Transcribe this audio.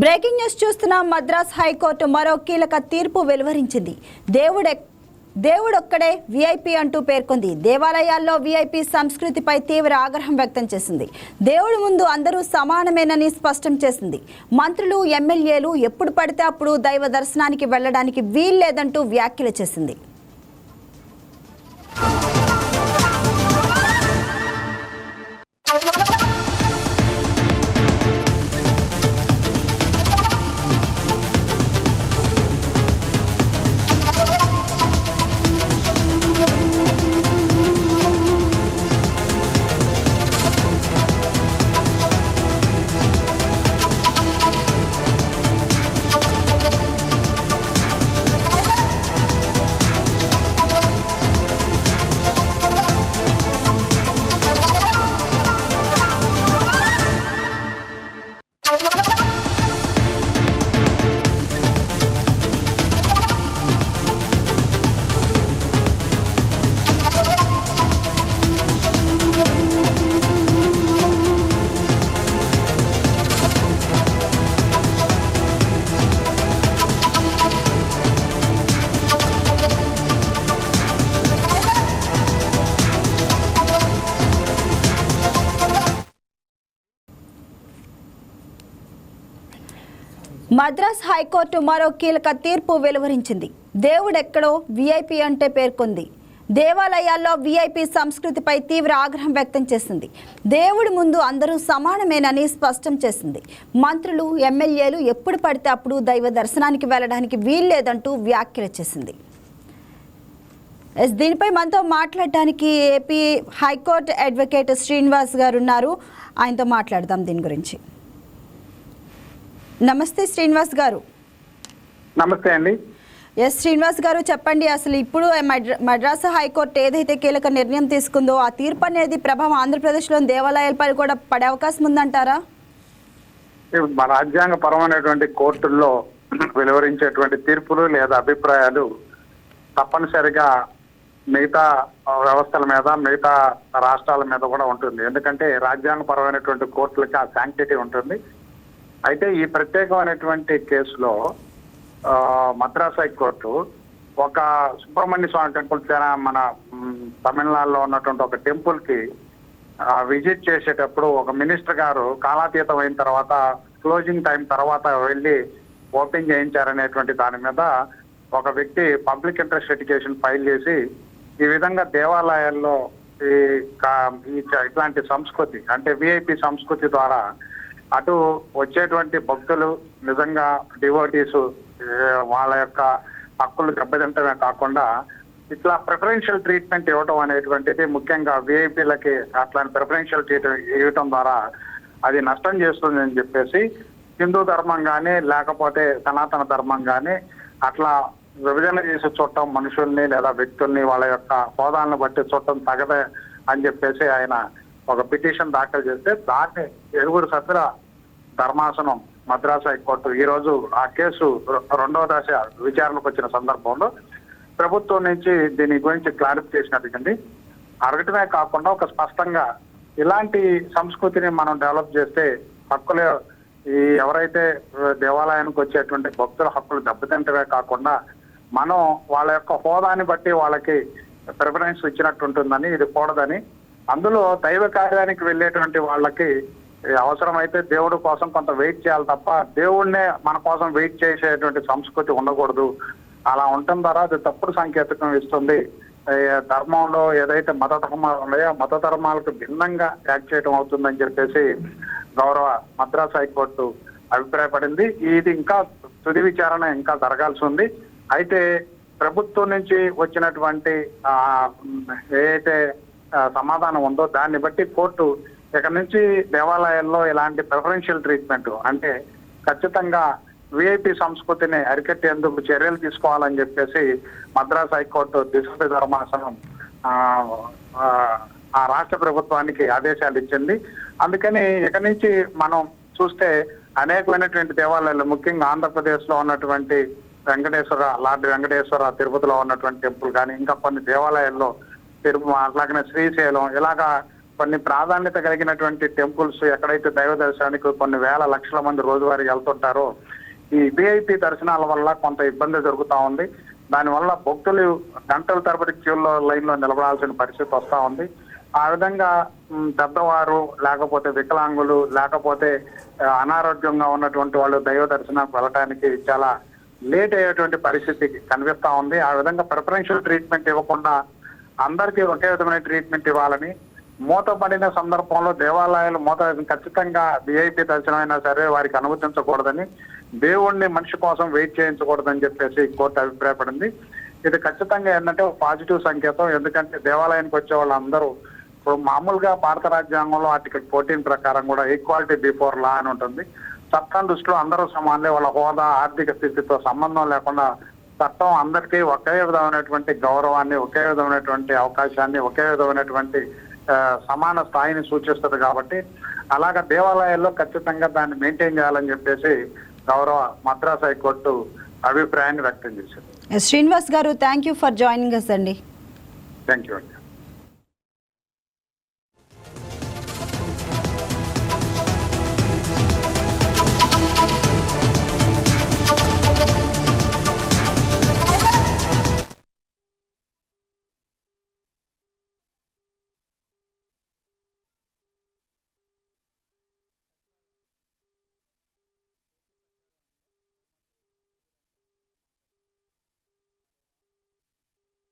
Breaking news చూస్తున్న Madras high court మరో కీలక తీర్పు వెలువరించింది. దేవుడొక్కడే వీఐపీ అంటూ పేర్కొంది. దేవాలయాల్లో వీఐపీ సంస్కృతిపై తీవ్ర ఆగ్రహం వ్యక్తం చేసింది. దేవుడి ముందు అందరూ సమానమేనని స్పష్టం చేసింది. మంత్రులు, ఎమ్మెల్యేలు ఎప్పుడు పడితే అప్పుడు దైవ దర్శనానికి వెళ్లడానికి వీల్లేదంటూ వ్యాఖ్యలు చేసింది. మద్రాస్ హైకోర్టు మరో కీలక తీర్పు వెలువరించింది. దేవుడెక్కడో వీఐపీ అంటే పేర్కొంది. దేవాలయాల్లో వీఐపీ సంస్కృతిపై తీవ్ర ఆగ్రహం వ్యక్తం చేసింది. దేవుడి ముందు అందరూ సమానమేనని స్పష్టం చేసింది. మంత్రులు, ఎమ్మెల్యేలు ఎప్పుడు పడితే అప్పుడు దైవ దర్శనానికి వెళ్లడానికి వీల్లేదంటూ వ్యాఖ్యలు చేసింది. దీనిపై మనతో మాట్లాడడానికి ఏపీ హైకోర్టు అడ్వకేట్ శ్రీనివాస్ గారు ఉన్నారు. ఆయనతో మాట్లాడదాం దీని గురించి. నమస్తే శ్రీనివాస్ గారు. నమస్తే అండి. ఎస్ శ్రీనివాస్ గారు, చెప్పండి, అసలు ఇప్పుడు మద్రాసు హైకోర్టు ఏదైతే కీలక నిర్ణయం తీసుకుందో ఆ తీర్పు అనేది ప్రభావం ఆంధ్రప్రదేశ్లోని దేవాలయాలపై కూడా పడే అవకాశం ఉందంటారా? మన రాజ్యాంగపరమైనటువంటి కోర్టుల్లో వెలువరించేటువంటి తీర్పులు లేదా అభిప్రాయాలు తప్పనిసరిగా మిగతా వ్యవస్థల మీద, మిగతా రాష్ట్రాల మీద కూడా ఉంటుంది. ఎందుకంటే రాజ్యాంగపరమైనటువంటి కోర్టులకి ఆ శాంక్టిటీ ఉంటుంది. అయితే ఈ ప్రత్యేకమైనటువంటి కేసులో మద్రాస్ హైకోర్టు ఒక సుబ్రహ్మణ్య స్వామి టెంపుల్, మన తమిళనాడులో ఉన్నటువంటి ఒక టెంపుల్ కి విజిట్ చేసేటప్పుడు ఒక మినిస్టర్ గారు కాలాతీతం అయిన తర్వాత, క్లోజింగ్ టైం తర్వాత వెళ్ళి ఓపెన్ చేయించారనేటువంటి దాని మీద ఒక వ్యక్తి పబ్లిక్ ఇంట్రెస్ట్ లిటిగేషన్ ఫైల్ చేసి ఈ విధంగా దేవాలయాల్లో ఇట్లాంటి సంస్కృతి అంటే విఐపి సంస్కృతి ద్వారా అటు వచ్చేటువంటి భక్తులు నిజంగా డివోటీస్ వాళ్ళ యొక్క హక్కులు దెబ్బతింటమే కాకుండా ఇట్లా ప్రిఫరెన్షియల్ ట్రీట్మెంట్ ఇవ్వటం అనేటువంటిది, ముఖ్యంగా విఐపీలకి అట్లాంటి ప్రిఫరెన్షియల్ ట్రీట్మెంట్ ఇవ్వటం ద్వారా అది నష్టం చేస్తుంది అని చెప్పేసి హిందూ ధర్మం కానీ లేకపోతే సనాతన ధర్మం కానీ అట్లా విభజన చేసి చూడటం, మనుషుల్ని లేదా వ్యక్తుల్ని వాళ్ళ యొక్క హోదాలను బట్టి చూడటం తగదే అని చెప్పేసి ఆయన ఒక పిటిషన్ దాఖలు చేస్తే దాన్ని 7 సభ్యుల ధర్మాసనం మద్రాసు హైకోర్టు ఈ రోజు ఆ కేసు 2వ దశ విచారణకు వచ్చిన సందర్భంలో ప్రభుత్వం నుంచి దీని గురించి క్లారిఫికేషన్ అడిగింది. అడగటమే కాకుండా ఒక స్పష్టంగా ఇలాంటి సంస్కృతిని మనం డెవలప్ చేస్తే హక్కులు ఎవరైతే దేవాలయానికి వచ్చేటువంటి భక్తుల హక్కులు దెబ్బతింటవే కాకుండా మనం వాళ్ళ యొక్క హోదాని బట్టి వాళ్ళకి ప్రిఫరెన్స్ ఇచ్చినట్టు ఉంటుందని, ఇది కూడదని, అందులో దైవ కార్యానికి వెళ్ళేటువంటి వాళ్ళకి అవసరమైతే దేవుడి కోసం కొంత వెయిట్ చేయాలి తప్ప దేవుడినే మన కోసం వెయిట్ చేసేటువంటి సంస్కృతి ఉండకూడదు. అలా ఉండటం ద్వారా అది తప్పుడు సంకేతం ఇస్తుంది. ధర్మంలో ఏదైతే మత ధర్మాలు ఉన్నాయో ఆ మత ధర్మాలకు భిన్నంగా యాక్ట్ చేయడం అవుతుందని చెప్పేసి గౌరవ మద్రాసు హైకోర్టు అభిప్రాయపడింది. ఇది ఇంకా తుది విచారణ ఇంకా జరగాల్సి ఉంది. అయితే ప్రభుత్వం నుంచి వచ్చినటువంటి ఏదైతే సమాధానం ఉందో దాన్ని బట్టి కోర్టు ఇక్కడ నుంచి దేవాలయాల్లో ఇలాంటి ప్రిఫరెన్షియల్ ట్రీట్మెంట్ అంటే ఖచ్చితంగా విఐపి సంస్కృతిని అరికట్టేందుకు చర్యలు తీసుకోవాలని చెప్పేసి మద్రాస్ హైకోర్టు దిశ ధర్మాసనం ఆ రాష్ట్ర ప్రభుత్వానికి ఆదేశాలు ఇచ్చింది. అందుకని ఇక నుంచి మనం చూస్తే అనేకమైనటువంటి దేవాలయాలు, ముఖ్యంగా ఆంధ్రప్రదేశ్ లో ఉన్నటువంటి లార్డ్ వెంకటేశ్వర తిరుపతిలో ఉన్నటువంటి టెంపుల్ కానీ ఇంకా కొన్ని దేవాలయాల్లో అట్లాగనే శ్రీశైలం ఇలాగా కొన్ని ప్రాధాన్యత కలిగినటువంటి టెంపుల్స్ ఎక్కడైతే దైవ దర్శనానికి కొన్ని వేల లక్షల మంది రోజువారీ వెళ్తుంటారో ఈ విఐపి దర్శనాల వల్ల కొంత ఇబ్బంది జరుగుతూ ఉంది. దానివల్ల భక్తులు గంటల తరబడి క్యూలో లైన్లో నిలబడాల్సిన పరిస్థితి వస్తూ ఉంది. ఆ విధంగా పెద్దవారు లేకపోతే వికలాంగులు లేకపోతే అనారోగ్యంగా ఉన్నటువంటి వాళ్ళు దైవ దర్శనానికి వెళ్ళడానికి చాలా లేట్ అయ్యేటువంటి పరిస్థితి కనిపిస్తా ఉంది. ఆ విధంగా ప్రిఫరెన్షియల్ ట్రీట్మెంట్ ఇవ్వకుండా అందరికీ ఒకే విధమైన ట్రీట్మెంట్ ఇవ్వాలని, మూతపడిన సందర్భంలో దేవాలయాలు ఖచ్చితంగా విఐపి దర్శనం అయినా సరే వారికి అనుమతించకూడదని, దేవుణ్ణి మనిషి కోసం వెయిట్ చేయించకూడదని చెప్పేసి కోర్టు అభిప్రాయపడింది. ఇది ఖచ్చితంగా ఏంటంటే పాజిటివ్ సంకేతం. ఎందుకంటే దేవాలయానికి వచ్చే వాళ్ళందరూ ఇప్పుడు మామూలుగా భారత రాజ్యాంగంలో ఆర్టికల్ 14 ప్రకారం కూడా ఈక్వాలిటీ బిఫోర్ లా అని ఉంటుంది. చట్టం దృష్టిలో అందరూ సమానలే. వాళ్ళ హోదా, ఆర్థిక స్థితితో సంబంధం లేకుండా చట్టం అందరికీ ఒకే విధమైనటువంటి గౌరవాన్ని, ఒకే విధమైనటువంటి అవకాశాన్ని, ఒకే విధమైనటువంటి సమాన స్థాయిని సూచిస్తుంది. కాబట్టి అలాగా దేవాలయాల్లో ఖచ్చితంగా దాన్ని మెయింటైన్ చేయాలని చెప్పేసి గౌరవ మద్రాస్ హైకోర్టు అభిప్రాయాన్ని వ్యక్తం చేశారు. శ్రీనివాస్ గారు, thank you for joining us అండి. థ్యాంక్ యూ అండి.